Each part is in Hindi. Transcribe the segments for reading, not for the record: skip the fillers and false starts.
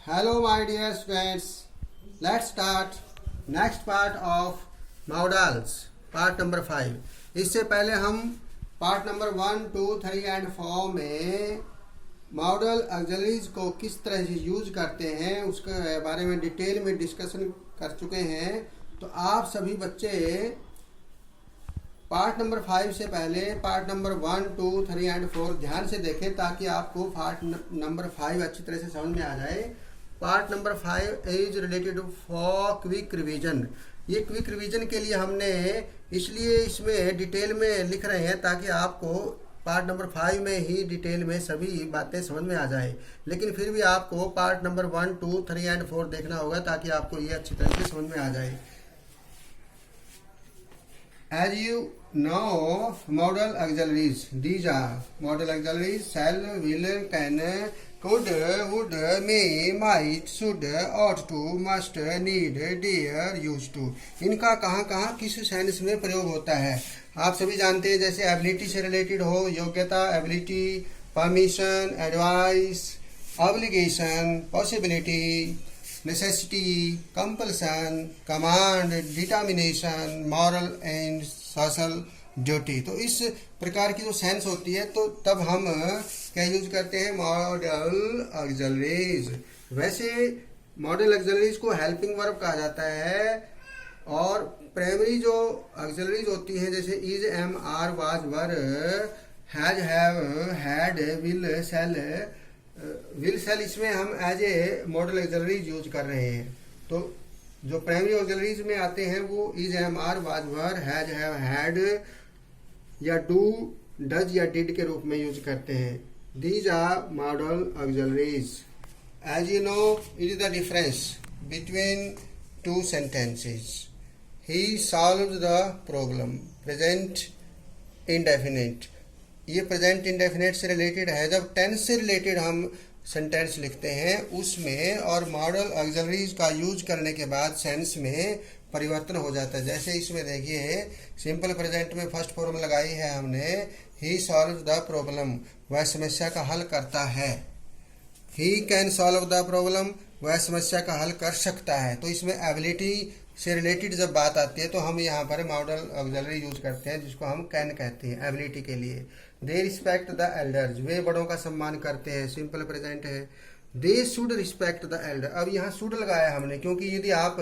Hello, my dear students. Let's start next part of modals, part number 5. इससे पहले हम पार्ट नंबर 1, 2, 3 एंड 4 में मॉडल ऑक्सिलरीज को किस तरह से यूज करते हैं उसके बारे में डिटेल में डिस्कशन कर चुके हैं। तो आप सभी बच्चे पार्ट नंबर 5 से पहले पार्ट नंबर 1, 2, 3 एंड 4 ध्यान से देखें ताकि आपको पार्ट नंबर 5 अच्छी तरह से समझ में आ जाए। Part number 5 is related for quick revision. ये क्विक रिवीजन के लिए हमने इसलिए इसमें डिटेल में लिख रहे हैं ताकि आपको पार्ट नंबर 5 में ही डिटेल में सभी बातें समझ में आ जाए, लेकिन फिर भी आपको पार्ट नंबर 1, 2, 3 एंड 4 देखना होगा ताकि आपको ये अच्छी तरह से समझ में आ जाए। As you know, modal auxiliaries. These are modal auxiliaries: shall, will, can, could, would, may, might, should, ought to, must, need, dare, used to. इनका कहाँ कहाँ किस सेंस में प्रयोग होता है आप सभी जानते हैं। जैसे एबिलिटी से रिलेटेड हो, योग्यता, ability, permission, advice, obligation, possibility, necessity, compulsion, command, determination, moral and social duty। तो इस प्रकार की जो सेंस होती है तो तब हम क्या यूज करते हैं, मॉडल ऑक्सिलरीज। वैसे मॉडल ऑक्सिलरीज को हेल्पिंग वर्ब कहा जाता है और प्राइमरी जो ऑक्सिलरीज होती हैं जैसे is, am, are, was, were, has, have, had, will, shall, will, shall इसमें हम as a modal auxiliaries use कर रहे हैं। तो जो प्राइमरी ऑक्सिलरीज में आते हैं वो is, am, are, was, were, has, have, had या डू, डज या डिड के रूप में यूज करते हैं। These are modal auxiliaries. As you know, it is the difference between two sentences. He solved the problem, present indefinite. ये प्रेजेंट इंडेफिनिट से रिलेटेड है। जब टेंस से रिलेटेड हम सेंटेंस लिखते हैं उसमें और मॉडल ऑक्सिलरीज का यूज करने के बाद सेंस में परिवर्तन हो जाता है। जैसे इसमें देखिए सिंपल प्रेजेंट में फर्स्ट फॉर्म लगाई है हमने, ही सॉल्व द प्रॉब्लम, वह समस्या का हल करता है। He can solve the problem, वह समस्या का हल कर सकता है। तो इसमें एबिलिटी से रिलेटेड जब बात आती है तो हम यहाँ पर मॉडल ऑक्सिलरी यूज करते हैं जिसको हम कैन कहते हैं एबिलिटी के लिए। दे रिस्पेक्ट द एल्डर्स, वे बड़ों का सम्मान करते हैं, सिंपल प्रेजेंट है। They should respect the Elder, अब यहाँ शुड लगाया हमने क्योंकि यदि आप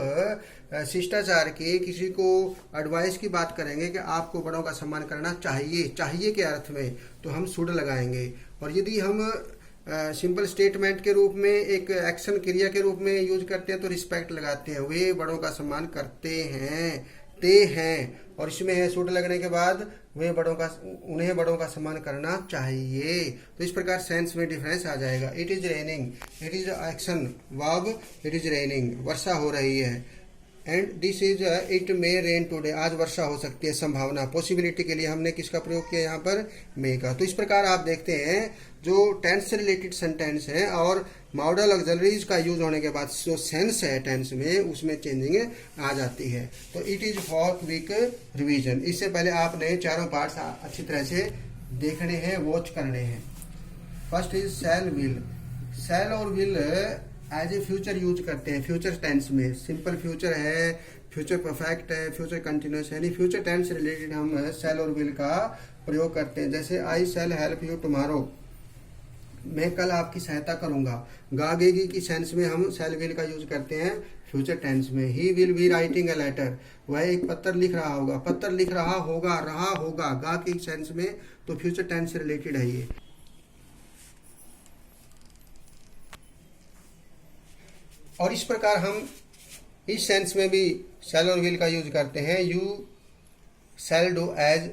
शिष्टाचार के किसी को एडवाइस की बात करेंगे कि आपको बड़ों का सम्मान करना चाहिए, चाहिए के अर्थ में, तो हम शुड लगाएंगे। और यदि हम सिंपल स्टेटमेंट के रूप में एक एक्शन क्रिया के रूप में यूज करते हैं तो रिस्पेक्ट लगाते हैं, वे बड़ों का सम्मान करते हैं, ते हैं। और इसमें है शुड लगने के बाद उन्हें बड़ों का सम्मान करना चाहिए। तो इस प्रकार सेंस में डिफरेंस आ जाएगा। It is raining, it is action verb, it is raining, वर्षा हो रही है। And this is it may rain today, आज वर्षा हो सकती है, संभावना। पॉसिबिलिटी के लिए हमने किसका प्रयोग किया यहाँ पर, मे का। तो इस प्रकार आप देखते हैं जो टेंस से रिलेटेड सेंटेंस है और मॉडल ऑक्सिलरीज का यूज होने के बाद जो सेंस है टेंस में उसमें चेंजिंग आ जाती है। तो it is for quick revision. इससे पहले आपने चारों पार्ट्स अच्छी तरह से देखने हैं, वॉच करने हैं। First is shall, will. Shall और will as a future use करते हैं फ्यूचर टेंस में। सिंपल फ्यूचर है, फ्यूचर परफेक्ट है, फ्यूचर कंटिन्यूस है, यानी फ्यूचर टेंस से रिलेटेड हम शैल और विल का प्रयोग करते हैं। जैसे आई शैल हेल्प यू टुमारो, मैं कल आपकी सहायता करूंगा। गागेगी की सेंस में हम शैल विल का यूज करते हैं फ्यूचर टेंस में। He will be writing a letter, वह एक पत्र लिख रहा होगा, पत्र लिख रहा होगा, रहा होगा, गा की सेंस में, तो फ्यूचर टेंस से रिलेटेड है ये। और इस प्रकार हम इस सेंस में भी शैल और विल का यूज करते हैं। You shall do as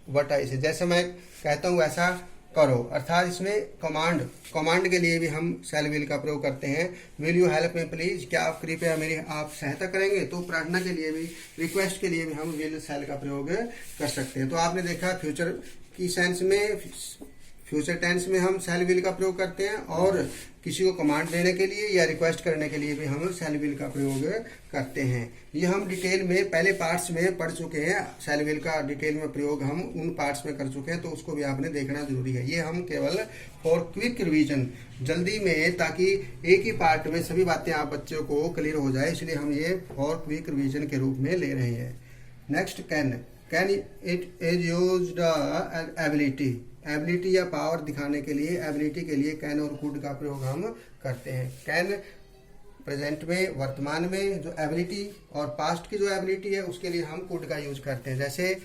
what I say, जैसे मैं कहता हूं वैसा करो, अर्थात इसमें कमांड के लिए भी हम शैल विल का प्रयोग करते हैं। Will you help me please, क्या आप कृपया मेरी आप सहायता करेंगे। तो प्रार्थना के लिए भी, रिक्वेस्ट के लिए भी हम विल शैल का प्रयोग कर सकते हैं। तो आपने देखा फ्यूचर की सेंस में फ्यूचर टेंस में हम शैल विल का प्रयोग करते हैं, और किसी को कमांड देने के लिए या रिक्वेस्ट करने के लिए भी हम शैल विल का प्रयोग करते हैं। ये हम डिटेल में पहले पार्ट्स में पढ़ चुके हैं, शैल विल का डिटेल में प्रयोग हम उन पार्ट्स में कर चुके हैं, तो उसको भी आपने देखना जरूरी है। ये हम केवल फॉर क्विक रिवीजन, जल्दी में, ताकि एक ही पार्ट में सभी बातें आप बच्चों को क्लियर हो जाए, इसलिए हम ये फॉर क्विक रिवीजन के रूप में ले रहे हैं। Next, can it is used ability, ability या पावर दिखाने के लिए, एबिलिटी के लिए कैन और कुड का प्रयोग हम करते हैं। कैन प्रेजेंट में, वर्तमान में जो एबिलिटी, और पास्ट की जो एबिलिटी है उसके लिए हम कुड का यूज करते हैं। जैसे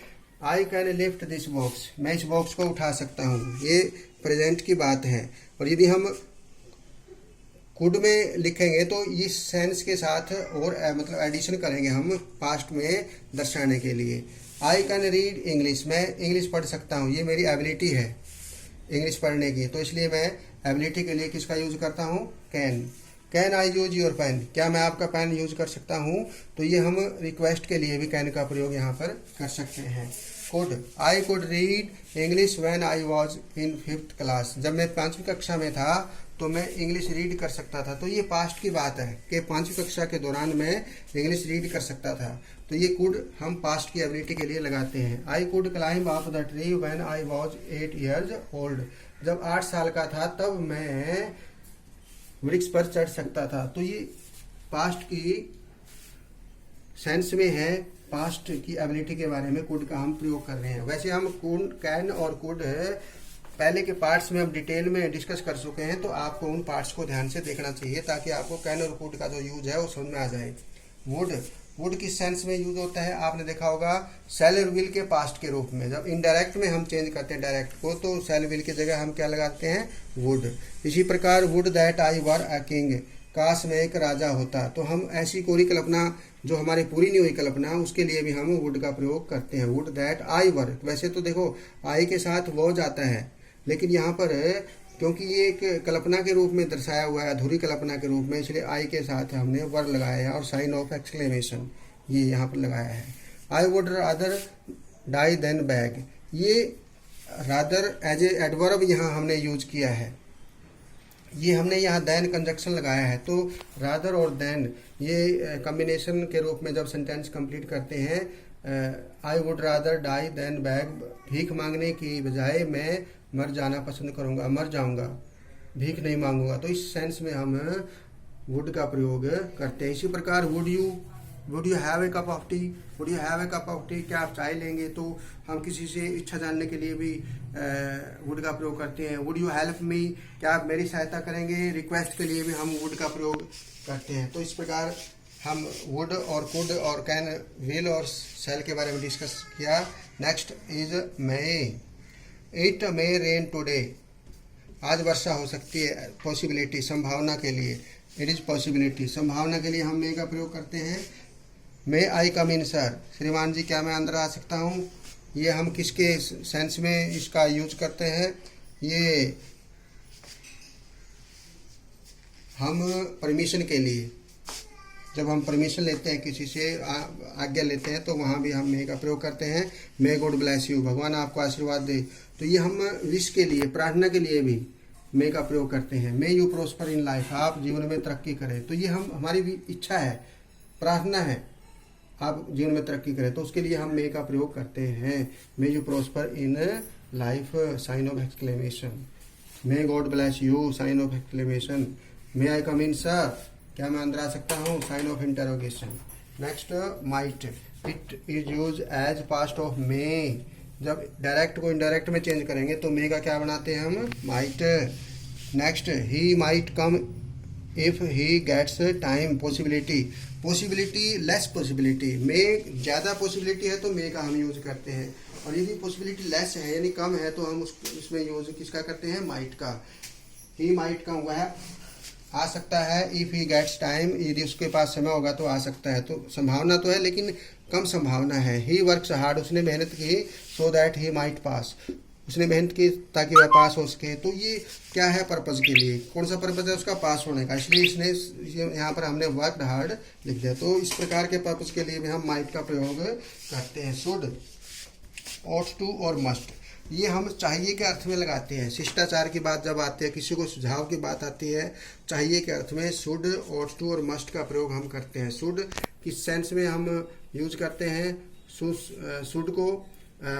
I can lift this box, मैं इस बॉक्स को उठा सकता हूँ, ये प्रेजेंट की बात है। और यदि हम कुड में लिखेंगे तो इस सेंस के साथ और मतलब एडिशन करेंगे हम पास्ट में दर्शाने के लिए। आई कैन रीड इंग्लिश, मैं इंग्लिश पढ़ सकता हूँ, ये मेरी एबिलिटी है इंग्लिश पढ़ने की, तो इसलिए मैं एबिलिटी के लिए किसका यूज करता हूँ, can. Can I use your pen, क्या मैं आपका पेन यूज कर सकता हूँ, तो ये हम रिक्वेस्ट के लिए भी कैन का प्रयोग यहाँ पर कर सकते हैं। Could, I could read English when I was in 5th class, जब मैं 5वीं कक्षा में था तो मैं इंग्लिश रीड कर सकता था, तो ये पास्ट की बात है कि 5वीं कक्षा के दौरान मैं इंग्लिश रीड कर सकता था, तो ये कुड हम पास्ट की एबिलिटी के लिए लगाते हैं। I could climb up the tree when I was 8 years old, जब 8 साल का था तब मैं वृक्ष पर चढ़ सकता था, तो ये पास्ट की सेंस में है, पास्ट की एबिलिटी के बारे में कुड का हम प्रयोग कर रहे हैं। वैसे हम कैन और कुड पहले के पार्ट्स में हम डिटेल में डिस्कस कर चुके हैं, तो आपको उन पार्ट्स को ध्यान से देखना चाहिए ताकि आपको कैन और कुड का जो यूज है वो समझ में आ जाए। वुड किस सेंस में यूज होता है, आपने देखा होगा शैल और विल के पास्ट के रूप में। जब इनडायरेक्ट में हम चेंज करते हैं डायरेक्ट को, तो शैल विल की जगह हम क्या लगाते हैं, वुड। इसी प्रकार would that I were a king, काश मैं एक राजा होता, तो हम ऐसी कोई कल्पना जो हमारी पूरी नहीं हुई कल्पना, उसके लिए भी हम वुड का प्रयोग करते हैं। वुड दैट आई वर, वैसे तो देखो आई के साथ वो जाता है, लेकिन यहाँ पर क्योंकि ये एक कल्पना के रूप में दर्शाया हुआ है, अधूरी कल्पना के रूप में, इसलिए आई के साथ हमने वर लगाया है और साइन ऑफ एक्सक्लेमेशन ये यहाँ पर लगाया है। I would rather die than beg, ये रादर एज ए एडवर्ब यहाँ हमने यूज किया है, ये हमने यहाँ देन कंजक्शन लगाया है, तो रादर और देन ये कॉम्बिनेशन के रूप में जब सेंटेंस कंप्लीट करते हैं, I would rather die than beg, भीख मांगने की बजाय मैं मर जाना पसंद करूंगा, मर जाऊंगा, भीख नहीं मांगूंगा, तो इस सेंस में हम वुड का प्रयोग करते हैं। इसी प्रकार would you have a cup of T, would you have a cup of T, क्या आप चाय लेंगे, तो हम किसी से इच्छा जानने के लिए भी वुड का प्रयोग करते हैं। वुड यू हेल्प मी, क्या आप मेरी सहायता करेंगे, रिक्वेस्ट के लिए भी हम वुड का प्रयोग करते हैं। तो इस प्रकार हम वुड और कुड और कैन, विल और शैल के बारे में डिस्कस किया। Next is may, it may rain today, आज वर्षा हो सकती है, पॉसिबिलिटी संभावना के लिए, इट इज पॉसिबिलिटी संभावना के लिए हम मे का प्रयोग करते हैं। मे आई कम इन सर, श्रीमान जी क्या मैं अंदर आ सकता हूँ, ये हम किसके सेंस में इसका यूज करते हैं, ये हम परमिशन के लिए, जब हम परमिशन लेते हैं किसी से, आज्ञा लेते हैं, तो वहाँ भी हम मे का प्रयोग करते हैं। मे गॉड ब्लेस यू, भगवान आपको आशीर्वाद दे, तो ये हम विश के लिए, प्रार्थना के लिए भी मे का प्रयोग करते हैं। May you prosper in life, आप जीवन में तरक्की करें, तो ये हम हमारी भी इच्छा है, प्रार्थना है आप जीवन में तरक्की करें, तो उसके लिए हम मे का प्रयोग करते हैं। May you prosper in life, sign of exclamation. May God bless you, sign of exclamation. May I come in sir, क्या मैं अंदर आ सकता हूँ, sign of interrogation. Next might, it is use as past of may, जब डायरेक्ट को इनडायरेक्ट में चेंज करेंगे तो मे का क्या बनाते हैं हम, might. Next he might come if he gets time, possibility, possibility less possibility, में ज़्यादा पॉसिबिलिटी है तो मे का हम यूज करते हैं, और यदि पॉसिबिलिटी लेस है यानी कम है तो हम उसमें यूज किसका करते हैं, माइट का। ही माइट कम, वह आ सकता है, इफ ही गेट्स टाइम, यदि उसके पास समय होगा तो आ सकता है, तो संभावना तो है लेकिन कम संभावना है। ही वर्क्स हार्ड, उसने मेहनत की, सो दैट ही माइट पास, उसने मेहनत की ताकि वह पास हो सके, तो ये क्या है, पर्पज के लिए, कौन सा पर्पज है उसका, पास होने का, इसलिए इसने यहाँ पर हमने वर्कड हार्ड लिख दिया। तो इस प्रकार के पर्पज के लिए भी हम माइट का प्रयोग करते हैं। शुड, ought to और must, ये हम चाहिए के अर्थ में लगाते हैं। शिष्टाचार की बात जब आती है, किसी को सुझाव की बात आती है, चाहिए के अर्थ में शुड, ought to और मस्ट का प्रयोग हम करते हैं। शुड किस सेंस में हम यूज करते हैं? शुड को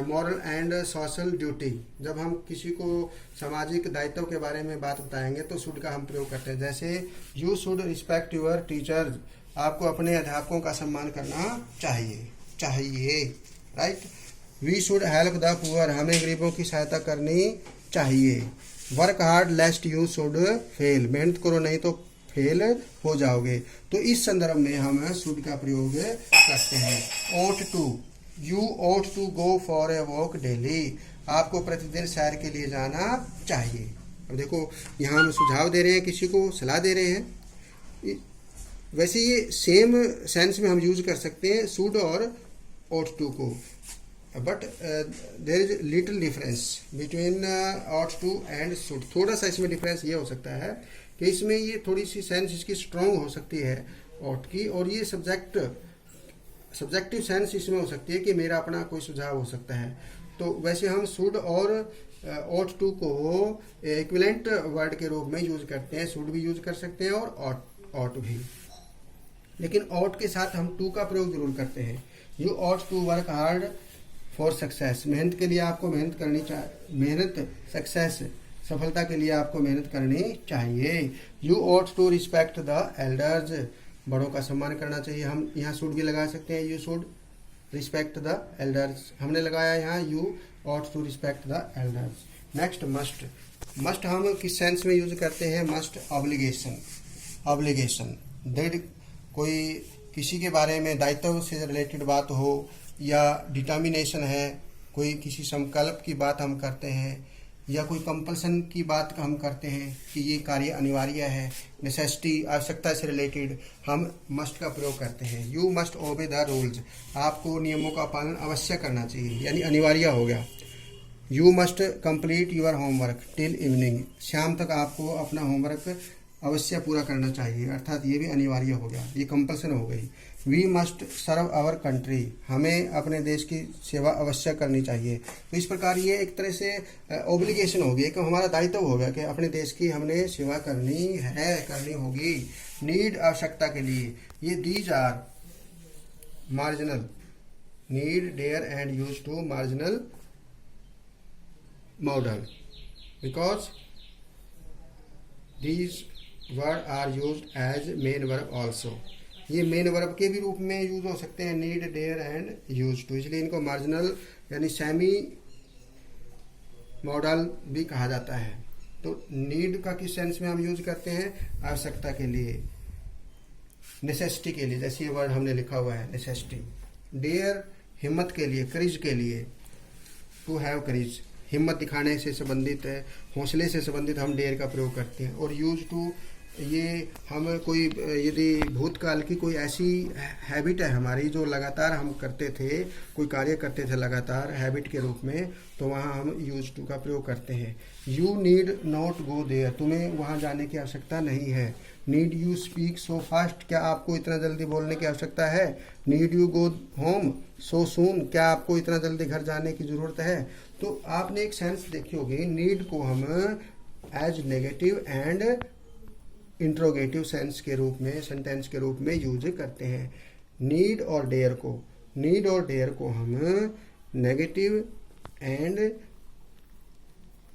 मॉरल एंड सोशल ड्यूटी, जब हम किसी को सामाजिक दायित्व के बारे में बात बताएंगे तो शुड का हम प्रयोग करते हैं। जैसे you should respect your teachers, आपको अपने अध्यापकों का सम्मान करना चाहिए, right. We should help the poor, हमें गरीबों की सहायता करनी चाहिए। Work hard lest you should fail, मेहनत करो नहीं तो फेल हो जाओगे। तो इस संदर्भ में हम शुड का प्रयोग करते हैं। ought to, you ought to go for a walk daily, आपको प्रतिदिन सैर के लिए जाना चाहिए। अब देखो यहाँ हम सुझाव दे रहे हैं, किसी को सलाह दे रहे हैं। वैसे ये सेम सेंस में हम यूज कर सकते हैं शुड और ought to को, but there is little difference between ought to and should. थोड़ा सा इसमें डिफरेंस ये हो सकता है कि इसमें ये थोड़ी सी सेंस इसकी स्ट्रॉन्ग हो सकती है ought की, और ये सब्जेक्टिव सेंस इसमें हो सकती है कि मेरा अपना कोई सुझाव हो सकता है। तो वैसे हम शुड और ought to को इक्विवेलेंट वर्ड के रूप में यूज करते हैं। शुड भी यूज कर सकते हैं और ought भी, लेकिन ought के साथ हम to का प्रयोग जरूर करते हैं। You ought to work hard for success, मेहनत के लिए आपको मेहनत करनी चाहिए, सक्सेस सफलता के लिए आपको मेहनत करनी चाहिए। You ought to respect the elders, बड़ों का सम्मान करना चाहिए। हम यहाँ शुड भी लगा सकते हैं, you should respect the elders, हमने लगाया यहाँ you ought to respect the elders. Next must, must हम किस सेंस में यूज करते हैं? मस्ट ऑब्लिगेशन, डेड, कोई किसी के बारे में दायित्व से रिलेटेड बात हो या डिटर्मिनेशन है, कोई किसी संकल्प की बात हम करते हैं या कोई कंपल्सन की बात हम करते हैं कि ये कार्य अनिवार्य है, नेसेसिटी, आवश्यकता से रिलेटेड हम मस्ट का प्रयोग करते हैं। You must obey the rules, आपको नियमों का पालन अवश्य करना चाहिए, यानी अनिवार्य हो गया। You must complete your homework till evening, शाम तक आपको अपना होमवर्क अवश्य पूरा करना चाहिए, अर्थात ये भी अनिवार्य हो गया, ये कंपल्सन हो गई। We must serve our country, हमें अपने देश की सेवा अवश्य करनी चाहिए। तो इस प्रकार ये एक तरह से ऑब्लिगेशन हो गई, कि हमारा दायित्व हो गया कि अपने देश की हमने सेवा करनी होगी। नीड, आवश्यकता के लिए, ये these are marginal, need, dare and use to marginal modal, because these word are used as main verb also, ये मेन वर्ब के भी रूप में यूज हो सकते हैं, need, dare and use to, इसलिए इनको मार्जिनल यानी सेमी मॉडल भी कहा जाता है। तो नीड का किस सेंस में हम यूज करते हैं? आवश्यकता के लिए, नेसेसिटी के लिए, जैसे ये वर्ड हमने लिखा हुआ है नेसेसिटी। डेयर हिम्मत के लिए, करेज के लिए, टू हैव करेज, हिम्मत दिखाने से संबंधित है, हौसले से संबंधित हम डेयर का प्रयोग करते हैं। और यूज टू, ये हम कोई यदि भूतकाल की कोई ऐसी हैबिट है हमारी जो लगातार हम करते थे, कोई कार्य करते थे लगातार हैबिट के रूप में, तो वहाँ हम यूज टू का प्रयोग करते हैं। You need not go there, तुम्हें वहाँ जाने की आवश्यकता नहीं है। Need you speak so fast, क्या आपको इतना जल्दी बोलने की आवश्यकता है? Need you go home so soon, क्या आपको इतना जल्दी घर जाने की जरूरत है? तो आपने एक सेंस देखी होगी, नीड को हम as negative and interrogative sense के रूप में, सेंटेंस के रूप में यूज करते हैं। नीड और डेयर को हम नेगेटिव एंड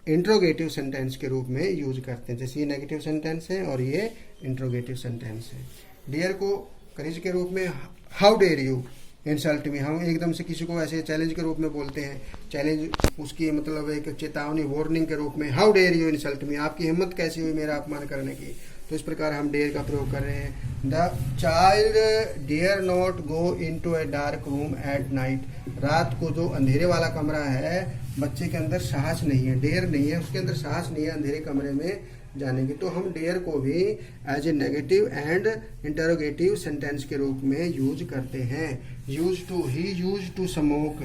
इंट्रोगेटिव सेंटेंस के रूप में यूज करते हैं। जैसे ये नेगेटिव सेंटेंस है और ये इंट्रोगेटिव सेंटेंस है। डेयर को करेज के रूप में, how dare you insult me, हम एकदम से किसी को ऐसे चैलेंज के रूप में बोलते हैं, चैलेंज उसकी मतलब एक चेतावनी, वार्निंग के रूप में, how dare you insult me, आपकी हिम्मत कैसी हुई मेरा अपमान करने की। तो इस प्रकार हम डेयर का प्रयोग कर रहे हैं। The child dare not go into a dark room at night, रात को जो अंधेरे वाला कमरा है, बच्चे के अंदर साहस नहीं है, डेयर नहीं है, उसके अंदर साहस नहीं है अंधेरे कमरे में जाने की। तो हम डेयर को भी as a negative and interrogative sentence के रूप में यूज करते हैं। Use to, he use to smoke,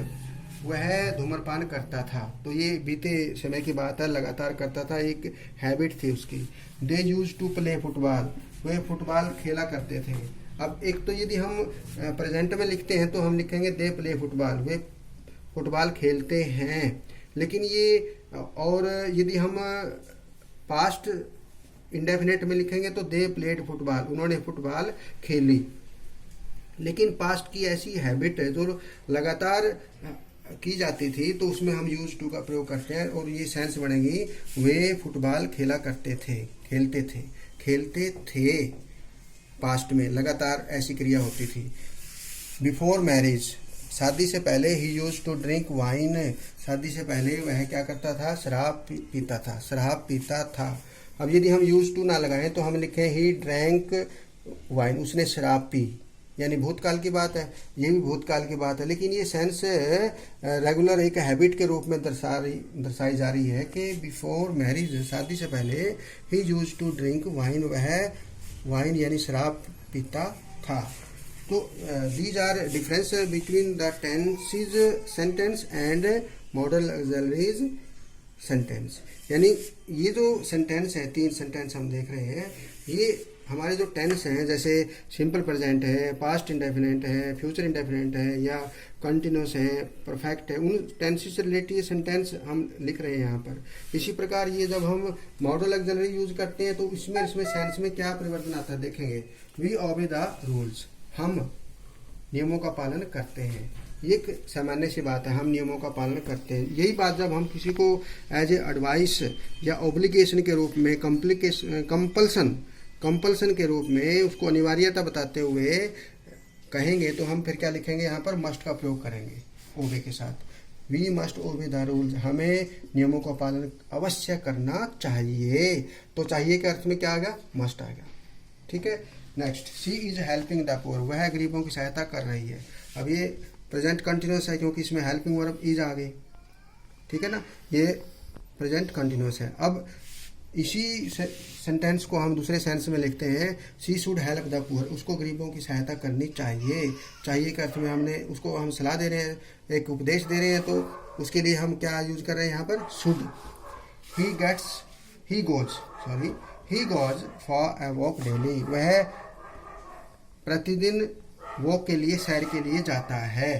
वह धूम्रपान करता था। तो ये बीते समय की बात है, लगातार करता था, एक हैबिट थी उसकी। They use to play football, वे फुटबॉल खेला करते थे। अब एक तो यदि हम प्रेजेंट में लिखते हैं तो हम लिखेंगे दे प्ले फुटबॉल, वे फुटबॉल खेलते हैं। लेकिन ये और यदि हम पास्ट इंडेफिनेट में लिखेंगे तो दे प्लेड फुटबॉल, उन्होंने फुटबॉल खेली। लेकिन पास्ट की ऐसी हैबिट है जो लगातार की जाती थी, तो उसमें हम यूज टू का प्रयोग करते हैं और ये सेंस बनेगी वे फुटबॉल खेला करते थे, खेलते थे पास्ट में लगातार ऐसी क्रिया होती थी। बिफोर मैरिज, शादी से पहले he use to drink wine, शादी से पहले वह क्या करता था, शराब पीता था। अब यदि हम यूज टू ना लगाएं तो हम लिखें ही ड्रैंक वाइन, उसने शराब पी, यानी भूतकाल की बात है, ये भी भूतकाल की बात है। लेकिन ये सेंस रेगुलर एक हैबिट के रूप में दर्शाई जा रही है कि बिफोर मैरिज, शादी से पहले, he use to drink wine, वह वाइन यानी शराब पीता था। तो these are difference between the tenses sentence and modal auxiliaries sentence. यानी ये जो सेंटेंस है, 3 सेंटेंस हम देख रहे हैं, ये हमारे जो टेंस हैं, जैसे सिंपल प्रेजेंट है, पास्ट इंडेफिनेट है, फ्यूचर इंडेफिनेट है, या कंटिन्यूस है, परफेक्ट है, उन टेंसेस से रिलेटेड सेंटेंस हम लिख रहे हैं यहाँ पर। इसी प्रकार ये जब हम मॉडल ऑक्सिलरी यूज करते हैं तो इसमें सेंस में क्या परिवर्तन आता है देखेंगे। वी ओबे द रूल्स, हम नियमों का पालन करते हैं। ये एक सामान्य सी बात है, हम नियमों का पालन करते हैं। यही बात जब हम किसी को एज ए एडवाइस या ऑब्लिगेशन के रूप में, कंपल्सन के रूप में उसको अनिवार्यता बताते हुए कहेंगे तो हम फिर क्या लिखेंगे, यहाँ पर मस्ट का प्रयोग करेंगे ओबे के साथ। We must obey the rules, हमें नियमों का पालन अवश्य करना चाहिए। तो चाहिए के अर्थ में क्या आ गया, मस्ट आ गया। ठीक है, next, she is helping the poor, वह गरीबों की सहायता कर रही है। अब ये प्रेजेंट कंटिन्यूस है क्योंकि इसमें हेल्पिंग वर्ब इज आ गई। ठीक है ना, ये प्रेजेंट कंटिन्यूस है। अब इसी सेंटेंस को हम दूसरे सेंस में लिखते हैं, she should help the poor, उसको गरीबों की सहायता करनी चाहिए। चाहिए के अर्थ में हमने उसको हम सलाह दे रहे हैं, एक उपदेश दे रहे हैं, तो उसके लिए हम क्या यूज कर रहे हैं यहाँ पर, should. He goes for a walk daily, वह प्रतिदिन वॉक के लिए, सैर के लिए जाता है।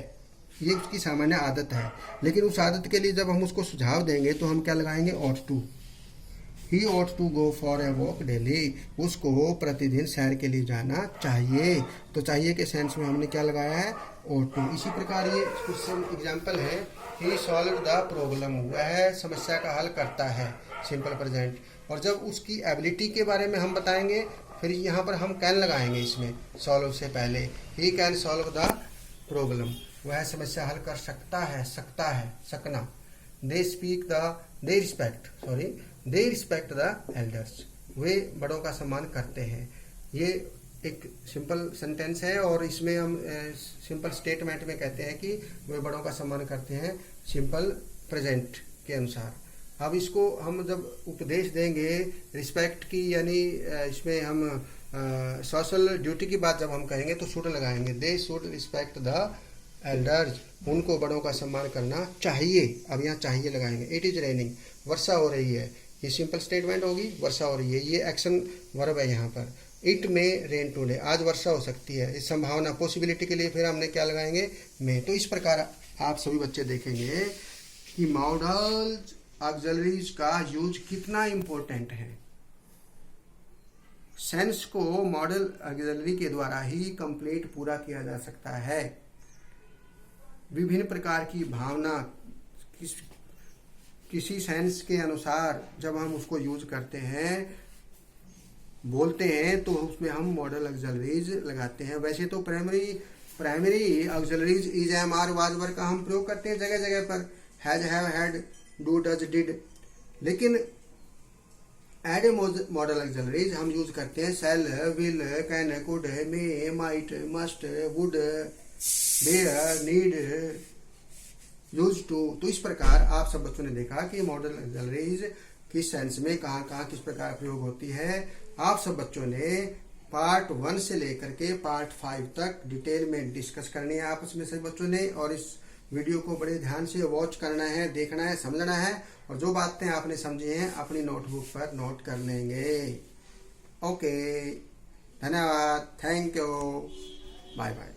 ये उसकी सामान्य आदत है। लेकिन उस आदत के लिए जब हम उसको सुझाव देंगे तो हम क्या लगाएंगे, ought to। He ought to go for a walk daily, उसको प्रतिदिन सैर के लिए जाना चाहिए। तो चाहिए के सेंस में हमने क्या लगाया है, ought to। इसी प्रकार ये कुछ एग्जाम्पल है, ही सॉल्व द प्रॉब्लम, वह समस्या का हल करता है, सिंपल प्रेजेंट। और जब उसकी एबिलिटी के बारे में हम बताएंगे फिर यहाँ पर हम कैन लगाएंगे इसमें, सॉल्व से पहले। He can solve the problem, वह समस्या हल कर सकता है, सकना। दे रिस्पेक्ट द एल्डर्स, वे बड़ों का सम्मान करते हैं। ये एक सिंपल सेंटेंस है और इसमें हम सिंपल स्टेटमेंट में कहते हैं कि वे बड़ों का सम्मान करते हैं, सिंपल प्रेजेंट के अनुसार। अब इसको हम जब उपदेश देंगे रिस्पेक्ट की, यानी इसमें हम सोशल ड्यूटी की बात जब हम कहेंगे तो शुड लगाएंगे, they should respect the elders, उनको बड़ों का सम्मान करना चाहिए। अब यहाँ चाहिए लगाएंगे। इट इज रेनिंग, वर्षा हो रही है, ये सिंपल स्टेटमेंट होगी, वर्षा हो रही है, ये एक्शन वर्ब है यहाँ पर। इट में रेन टुडे, आज वर्षा हो सकती है, इस संभावना, पॉसिबिलिटी के लिए फिर हमने क्या लगाएंगे, में। तो इस प्रकार आप सभी बच्चे देखेंगे कि मॉडल ऑक्सिलरीज का यूज कितना इंपॉर्टेंट है। सेंस को मॉडल ऑक्सिलरी के द्वारा ही कंप्लीट पूरा किया जा सकता है। विभिन्न प्रकार की भावना किसी सेंस के अनुसार जब हम उसको यूज करते हैं, बोलते हैं, तो उसमें हम मॉडल ऑक्सिलरीज लगाते हैं। वैसे तो primary auxiliaries is, am, are, was, were का हम प्रयोग करते हैं जगह जगह पर, has, have, had, do, does, did. लेकिन एड मॉडल ऑक्सिलरीज हम यूज करते हैं shall, will, can, could, may, might, must, would, dare, need, use to. तो इस प्रकार आप सब बच्चों ने देखा कि मॉडल ऑक्सिलरीज किस सेंस में कहाँ किस प्रकार प्रयोग होती है। आप सब बच्चों ने पार्ट 1 से लेकर के पार्ट 5 तक डिटेल में डिस्कस करनी है आपस में सभी बच्चों ने, और इस वीडियो को बड़े ध्यान से वॉच करना है, देखना है, समझना है, और जो बातें आपने समझी हैं अपनी नोटबुक पर नोट कर लेंगे। ओके, धन्यवाद, थैंक यू, बाय बाय।